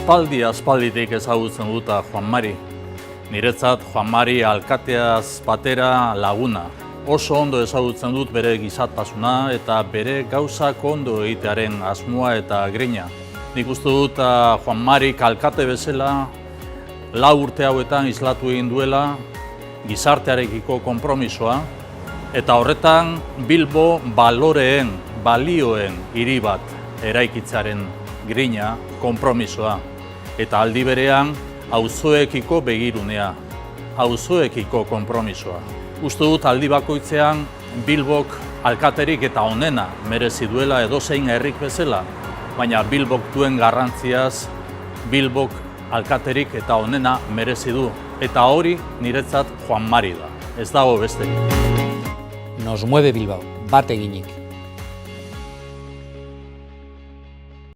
Aspalditik ezagutzen dut Juan Mari. Niretzat Juan Mari alkateaz batera laguna. Oso ondo ezagutzen dut bere gizatasuna eta bere gauzak ondo egitearen asmoa eta grina. Nik uste dut Juan Mari alkate bezala 4 urte hauetan islatu egin duela gizartearekiko konpromisoa eta horretan Bilbo baloreen, balioen hiri bat eraikitzearen grina, konpromisoa. Eta aldi berean auzoekiko begirunea, auzoekiko konpromisoa. Uste dut aldi bakoitzean Bilbok alkaterik eta onena merezi duela edozein herrik bezala, baina Bilbok duen garrantziaz Bilbok alkaterik eta onena merezi du. Eta hori niretzat Juan Mari da, ez dago besterik. Nos mueve Bilbao, bat eginik.